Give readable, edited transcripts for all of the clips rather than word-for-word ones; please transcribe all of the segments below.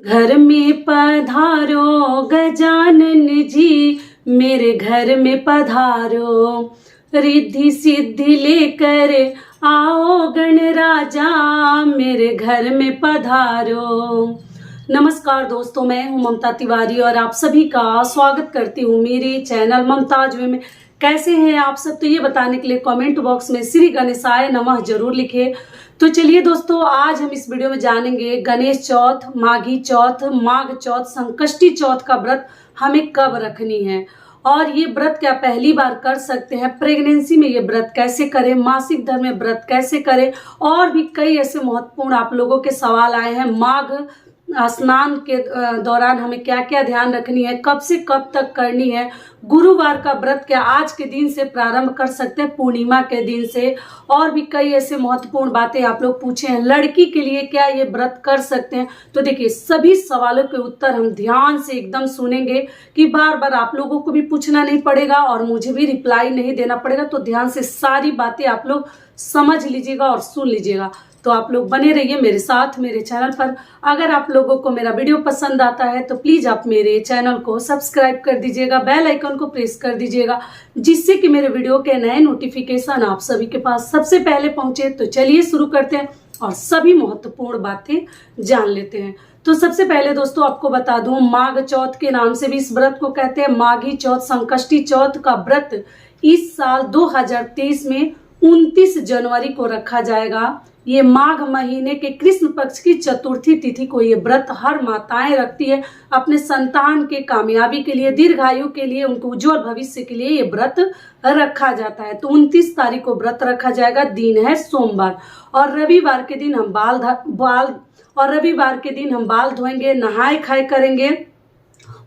घर में पधारो गजानन जी, मेरे घर में पधारो। रिद्धि सिद्धि लेकर आओ गण राजा, मेरे घर में पधारो। नमस्कार दोस्तों, मैं हूं ममता तिवारी और आप सभी का स्वागत करती हूं मेरे चैनल ममताज वे में। कैसे हैं आप सब? तो ये बताने के लिए कमेंट बॉक्स में श्री गणेशाय नमः जरूर लिखे। तो चलिए दोस्तों, आज हम इस वीडियो में जानेंगे गणेश चौथ, माघी चौथ, माघ चौथ, संकष्टी चौथ का व्रत हमें कब रखनी है और ये व्रत क्या पहली बार कर सकते हैं, प्रेगनेंसी में ये व्रत कैसे करें, मासिक धर्म में व्रत कैसे करें, और भी कई ऐसे महत्वपूर्ण आप लोगों के सवाल आए हैं। माघ स्नान के दौरान हमें क्या क्या ध्यान रखनी है, कब से कब तक करनी है, गुरुवार का व्रत क्या आज के दिन से प्रारंभ कर सकते हैं, पूर्णिमा के दिन से, और भी कई ऐसे महत्वपूर्ण बातें आप लोग पूछे हैं। लड़की के लिए क्या ये व्रत कर सकते हैं? तो देखिए, सभी सवालों के उत्तर हम ध्यान से एकदम सुनेंगे कि बार बार आप लोगों को भी पूछना नहीं पड़ेगा और मुझे भी रिप्लाई नहीं देना पड़ेगा। तो ध्यान से सारी बातें आप लोग समझ लीजिएगा और सुन लीजिएगा। तो आप लोग बने रहिए मेरे साथ मेरे चैनल पर। अगर आप लोगों को मेरा वीडियो पसंद आता है तो प्लीज आप मेरे चैनल को सब्सक्राइब कर दीजिएगा, बेल आइकन को प्रेस कर दीजिएगा, जिससे कि मेरे वीडियो के नए नोटिफिकेशन आप सभी के पास सबसे पहले पहुंचे। तो चलिए शुरू करते हैं और सभी महत्वपूर्ण बातें जान लेते हैं। तो सबसे पहले दोस्तों आपको बता दूं, माघ चौथ के नाम से भी इस व्रत को कहते हैं। माघी चौथ, संकष्टी चौथ का व्रत इस साल 2023 में 29 जनवरी को रखा जाएगा। ये माघ महीने के कृष्ण पक्ष की चतुर्थी तिथि को ये व्रत हर माताएं रखती है अपने संतान के कामयाबी के लिए, दीर्घायु के लिए, उनके उज्जवल भविष्य के लिए ये व्रत रखा जाता है। तो 29 तारीख को व्रत रखा जाएगा। दिन है सोमवार और रविवार के दिन हम बाल धोएंगे, नहाए खाए करेंगे।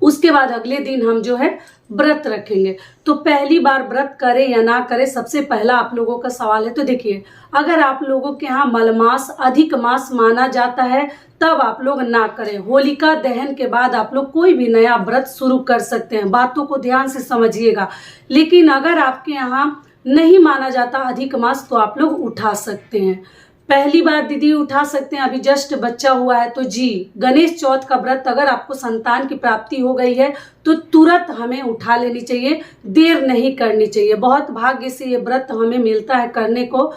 उसके बाद अगले दिन हम जो है व्रत रखेंगे। तो पहली बार व्रत करें या ना करें, सबसे पहला आप लोगों का सवाल है। तो देखिए, अगर आप लोगों के यहाँ मलमास अधिक मास माना जाता है तब आप लोग ना करें। होलिका दहन के बाद आप लोग कोई भी नया व्रत शुरू कर सकते हैं, बातों को ध्यान से समझिएगा। लेकिन अगर आपके यहाँ नहीं माना जाता अधिक मास तो आप लोग उठा सकते हैं। पहली बार दीदी उठा सकते हैं, अभी जस्ट बच्चा हुआ है तो जी। गणेश चौथ का व्रत अगर आपको संतान की प्राप्ति हो गई है तो तुरंत हमें उठा लेनी चाहिए, देर नहीं करनी चाहिए। बहुत भाग्य से ये व्रत हमें मिलता है करने को,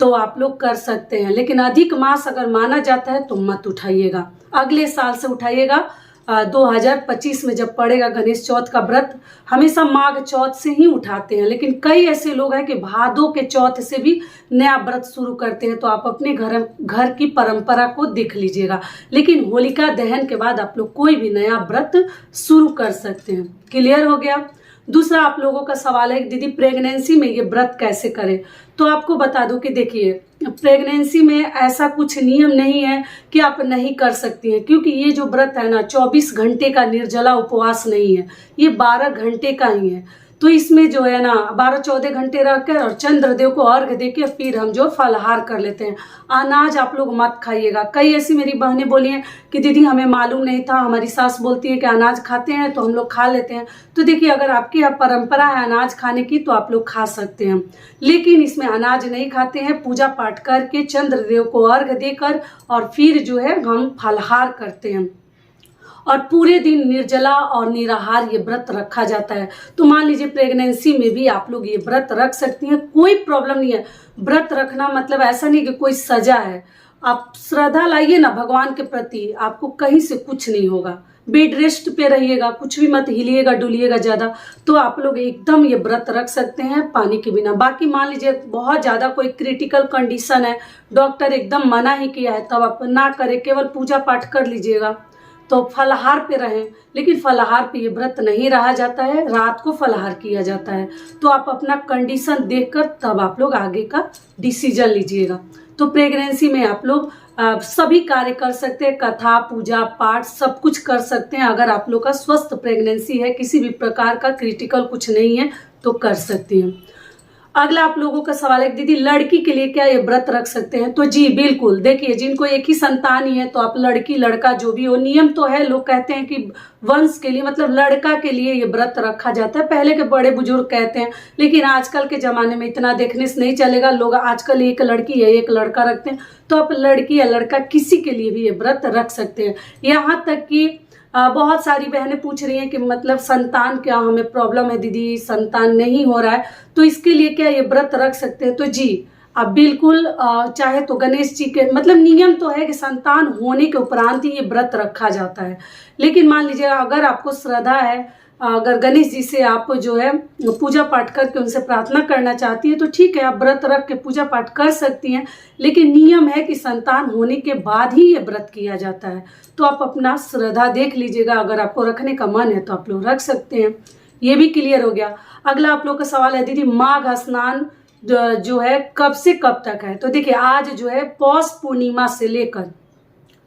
तो आप लोग कर सकते हैं। लेकिन अधिक मास अगर माना जाता है तो मत उठाइएगा, अगले साल से उठाइएगा। 2025 में जब पड़ेगा गणेश चौथ का व्रत, हमेशा माघ चौथ से ही उठाते हैं। लेकिन कई ऐसे लोग हैं कि भादों के चौथ से भी नया व्रत शुरू करते हैं। तो आप अपने घर की परंपरा को देख लीजिएगा। लेकिन होलिका दहन के बाद आप लोग कोई भी नया व्रत शुरू कर सकते हैं। क्लियर हो गया? दूसरा आप लोगों का सवाल है कि दीदी प्रेगनेंसी में ये व्रत कैसे करें? तो आपको बता दूं कि देखिए, प्रेगनेंसी में ऐसा कुछ नियम नहीं है कि आप नहीं कर सकती हैं, क्योंकि ये जो व्रत है ना 24 घंटे का निर्जला उपवास नहीं है, ये 12 घंटे का ही है। तो इसमें जो है ना 12-14 घंटे रखकर और चंद्रदेव को अर्घ देके फिर हम जो फलाहार कर लेते हैं। अनाज आप लोग मत खाइएगा। कई ऐसी मेरी बहनें बोली हैं कि दीदी हमें मालूम नहीं था, हमारी सास बोलती है कि अनाज खाते हैं तो हम लोग खा लेते हैं। तो देखिए, अगर आपकी परंपरा है अनाज खाने की तो आप लोग खा सकते हैं, लेकिन इसमें अनाज नहीं खाते हैं। पूजा पाठ करके चंद्रदेव को अर्घ देकर और फिर जो है हम फलाहार करते हैं और पूरे दिन निर्जला और निराहार ये व्रत रखा जाता है। तो मान लीजिए प्रेगनेंसी में भी आप लोग ये व्रत रख सकती हैं, कोई प्रॉब्लम नहीं है। व्रत रखना मतलब ऐसा नहीं कि कोई सजा है। आप श्रद्धा लाइए ना भगवान के प्रति, आपको कहीं से कुछ नहीं होगा। बेड रेस्ट पे रहिएगा, कुछ भी मत हिलिएगा डुलिएगा ज्यादा, तो आप लोग एकदम ये व्रत रख सकते हैं पानी के बिना। बाकी मान लीजिए बहुत ज्यादा कोई क्रिटिकल कंडीशन है, डॉक्टर एकदम मना ही किया है, तब आप ना करें, केवल पूजा पाठ कर लीजिएगा। तो फलाहार पे रहें, लेकिन फलाहार पे ये व्रत नहीं रहा जाता है, रात को फलाहार किया जाता है। तो आप अपना कंडीशन देखकर तब आप लोग आगे का डिसीजन लीजिएगा। तो प्रेगनेंसी में आप लोग सभी कार्य कर सकते हैं, कथा पूजा पाठ सब कुछ कर सकते हैं। अगर आप लोग का स्वस्थ प्रेगनेंसी है, किसी भी प्रकार का क्रिटिकल कुछ नहीं है तो कर सकते हैं। अगला आप लोगों का सवाल है दीदी लड़की के लिए क्या ये व्रत रख सकते हैं? तो जी बिल्कुल, देखिए जिनको एक ही संतान ही है तो आप लड़की लड़का जो भी हो, नियम तो है, लोग कहते हैं कि वंश के लिए मतलब लड़का के लिए ये व्रत रखा जाता है, पहले के बड़े बुजुर्ग कहते हैं, लेकिन आजकल के जमाने में इतना देखने से नहीं चलेगा, लोग आजकल एक लड़की या एक लड़का रखते हैं, तो आप लड़की या लड़का किसी के लिए भी ये व्रत रख सकते हैं। यहाँ तक कि बहुत सारी बहनें पूछ रही हैं कि मतलब संतान क्या, हमें प्रॉब्लम है दीदी, संतान नहीं हो रहा है, तो इसके लिए क्या ये व्रत रख सकते हैं? तो जी आप बिल्कुल, चाहे तो गणेश जी के मतलब नियम तो है कि संतान होने के उपरांत ही ये व्रत रखा जाता है, लेकिन मान लीजिए अगर आपको श्रद्धा है, अगर गणेश जी से आप जो है पूजा पाठ करके उनसे प्रार्थना करना चाहती है तो ठीक है, आप व्रत रख के पूजा पाठ कर सकती हैं, लेकिन नियम है कि संतान होने के बाद ही ये व्रत किया जाता है। तो आप अपना श्रद्धा देख लीजिएगा, अगर आपको रखने का मन है तो आप लोग रख सकते हैं। ये भी क्लियर हो गया। अगला आप लोग का सवाल है दीदी माघ स्नान जो है कब से कब तक है? तो देखिए आज जो है पौष पूर्णिमा से लेकर,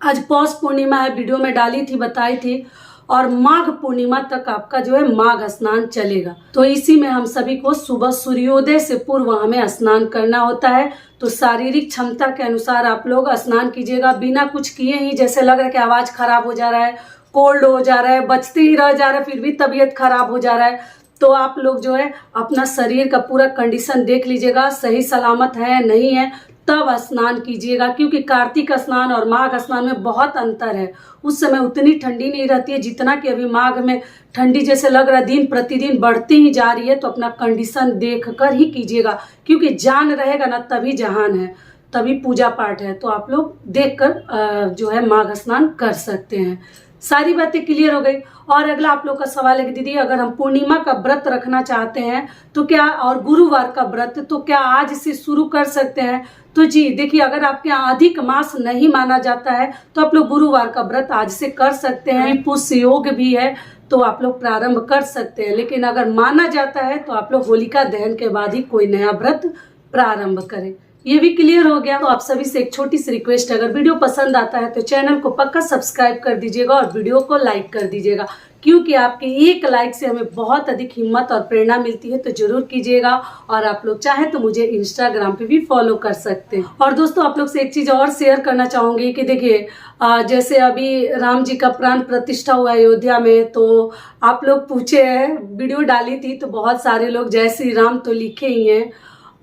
आज पौष पूर्णिमा है, वीडियो में डाली थी, बताई थी, और माघ पूर्णिमा तक आपका जो है माघ स्नान चलेगा। तो इसी में हम सभी को सुबह सूर्योदय से पूर्व हमें स्नान करना होता है। तो शारीरिक क्षमता के अनुसार आप लोग स्नान कीजिएगा, बिना कुछ किए ही, जैसे लग रहा है कि आवाज खराब हो जा रहा है, कोल्ड हो जा रहा है, बचते ही रह जा रहा है, फिर भी तबीयत खराब हो जा रहा है, तो आप लोग जो है अपना शरीर का पूरा कंडीशन देख लीजिएगा, सही सलामत है नहीं है, तब स्नान कीजिएगा, क्योंकि कार्तिक स्नान और माघ स्नान में बहुत अंतर है। उस समय उतनी ठंडी नहीं रहती है जितना कि अभी माघ में ठंडी जैसे लग रहा है, दिन प्रतिदिन बढ़ती ही जा रही है। तो अपना कंडीशन देख कर ही कीजिएगा, क्योंकि जान रहेगा ना तभी जहान है, तभी पूजा पाठ है। तो आप लोग देख कर जो है माघ स्नान कर सकते हैं। सारी बातें क्लियर हो गई। और अगला आप लोग का सवाल है कि दीदी अगर हम पूर्णिमा का व्रत रखना चाहते हैं तो क्या, और गुरुवार का व्रत, तो क्या आज से शुरू कर सकते हैं? तो जी देखिए, अगर आपके यहाँ अधिक मास नहीं माना जाता है तो आप लोग गुरुवार का व्रत आज से कर सकते हैं। पुष्य योग भी है तो आप लोग प्रारंभ कर सकते हैं, लेकिन अगर माना जाता है तो आप लोग होलिका दहन के बाद ही कोई नया व्रत प्रारंभ करें। ये भी क्लियर हो गया। तो आप सभी से एक छोटी सी रिक्वेस्ट है, अगर वीडियो पसंद आता है तो चैनल को पक्का सब्सक्राइब कर दीजिएगा और वीडियो को लाइक कर दीजिएगा, क्योंकि आपके एक लाइक से हमें बहुत अधिक हिम्मत और प्रेरणा मिलती है। तो जरूर कीजिएगा। और आप लोग चाहें तो मुझे इंस्टाग्राम पे भी फॉलो कर सकते हैं। और दोस्तों आप लोग से एक चीज और शेयर करना चाहूंगी कि देखिए जैसे अभी राम जी का प्राण प्रतिष्ठा हुआ अयोध्या में, तो आप लोग पूछे हैं, वीडियो डाली थी तो बहुत सारे लोग जय श्री राम तो लिखे ही हैं।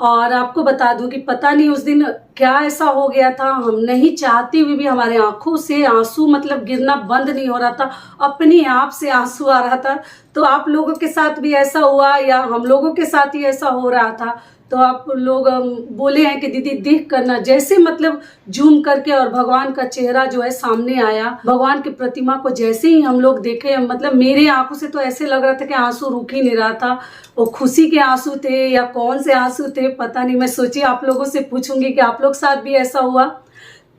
और आपको बता दूं कि पता नहीं उस दिन क्या ऐसा हो गया था, हम नहीं चाहते हुए भी हमारे आंखों से आंसू मतलब गिरना बंद नहीं हो रहा था, अपने आप से आंसू आ रहा था। तो आप लोगों के साथ भी ऐसा हुआ या हम लोगों के साथ ही ऐसा हो रहा था? तो आप लोग बोले हैं कि दीदी देख करना, जैसे मतलब जूम करके और भगवान का चेहरा जो है सामने आया, भगवान की प्रतिमा को जैसे ही हम लोग देखे, मतलब मेरे आंखों से तो ऐसे लग रहा था कि आंसू रुक ही नहीं रहा था। वो खुशी के आंसू थे या कौन से आंसू थे पता नहीं। मैं सोची आप लोगों से पूछूंगी कि आप लोग साथ भी ऐसा हुआ।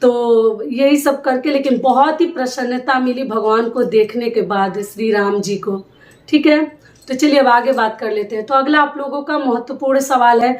तो यही सब करके, लेकिन बहुत ही प्रसन्नता मिली भगवान को देखने के बाद, श्री राम जी को। ठीक है, तो चलिए अब आगे बात कर लेते हैं। तो अगला आप लोगों का महत्वपूर्ण सवाल है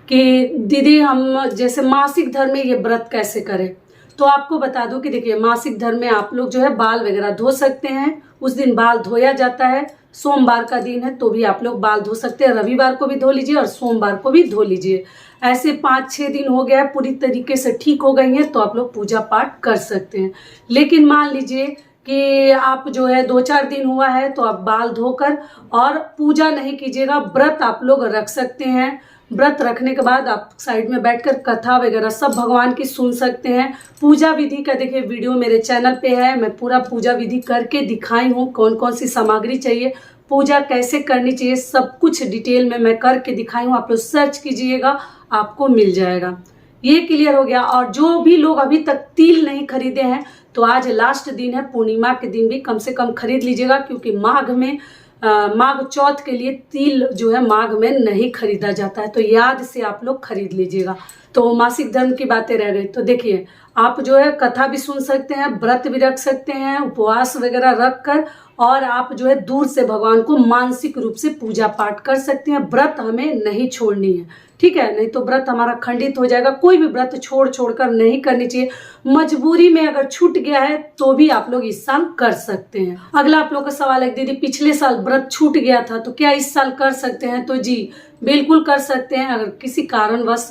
कि दीदी हम जैसे मासिक धर्म में ये व्रत कैसे करें? तो आपको बता दूं कि देखिए मासिक धर्म में आप लोग जो है बाल वगैरह धो सकते हैं, उस दिन बाल धोया जाता है। सोमवार का दिन है तो भी आप लोग बाल धो सकते हैं, रविवार को भी धो लीजिए और सोमवार को भी धो लीजिए। ऐसे 5-6 दिन हो गया है, पूरी तरीके से ठीक हो गई हैं तो आप लोग पूजा पाठ कर सकते हैं। लेकिन मान लीजिए कि आप जो है 2-4 दिन हुआ है तो आप बाल धोकर और पूजा नहीं कीजिएगा, व्रत आप लोग रख सकते हैं। व्रत रखने के बाद आप साइड में बैठकर कथा वगैरह सब भगवान की सुन सकते हैं। पूजा विधि का देखिए वीडियो मेरे चैनल पे है, मैं पूरा पूजा विधि करके दिखाई हूँ, कौन कौन सी सामग्री चाहिए, पूजा कैसे करनी चाहिए, सब कुछ डिटेल में मैं करके दिखाई हूँ। आप लोग सर्च कीजिएगा, आपको मिल जाएगा। ये क्लियर हो गया। और जो भी लोग अभी तक तिल नहीं खरीदे हैं तो आज लास्ट दिन है, पूर्णिमा के दिन भी कम से कम खरीद लीजिएगा, क्योंकि माघ में माघ चौथ के लिए तिल जो है माघ में नहीं खरीदा जाता है, तो याद से आप लोग खरीद लीजिएगा। तो मासिक धर्म की बातें रह गई। तो देखिए आप जो है कथा भी सुन सकते हैं, व्रत भी रख सकते हैं, उपवास वगैरह रख कर, और आप जो है दूर से भगवान को मानसिक रूप से पूजा पाठ कर सकते हैं। व्रत हमें नहीं छोड़नी है, ठीक है, नहीं तो व्रत हमारा खंडित हो जाएगा। कोई भी व्रत छोड़कर नहीं करनी चाहिए। मजबूरी में अगर छूट गया है तो भी आप लोग इस साल कर सकते हैं। अगला आप लोग का सवाल है दीदी पिछले साल व्रत छूट गया था तो क्या इस साल कर सकते हैं? तो जी बिल्कुल कर सकते हैं। अगर किसी कारणवश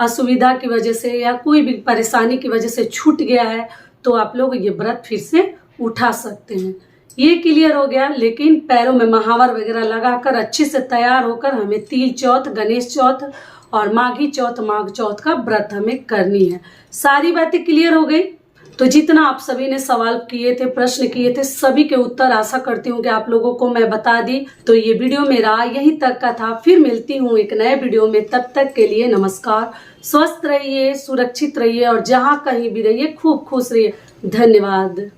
असुविधा की वजह से या कोई भी परेशानी की वजह से छूट गया है तो आप लोग ये व्रत फिर से उठा सकते हैं। ये क्लियर हो गया। लेकिन पैरों में महावर वगैरह लगाकर अच्छे से तैयार होकर हमें तिल चौथ, गणेश चौथ और माघी चौथ, माघ चौथ का व्रत हमें करनी है। सारी बातें क्लियर हो गई। तो जितना आप सभी ने सवाल किए थे, प्रश्न किए थे, सभी के उत्तर आशा करती हूँ कि आप लोगों को मैं बता दी। तो ये वीडियो मेरा यहीं तक का था। फिर मिलती हूँ एक नए वीडियो में। तब तक के लिए नमस्कार। स्वस्थ रहिए, सुरक्षित रहिए और जहाँ कहीं भी रहिए खूब खुश रहिए। धन्यवाद।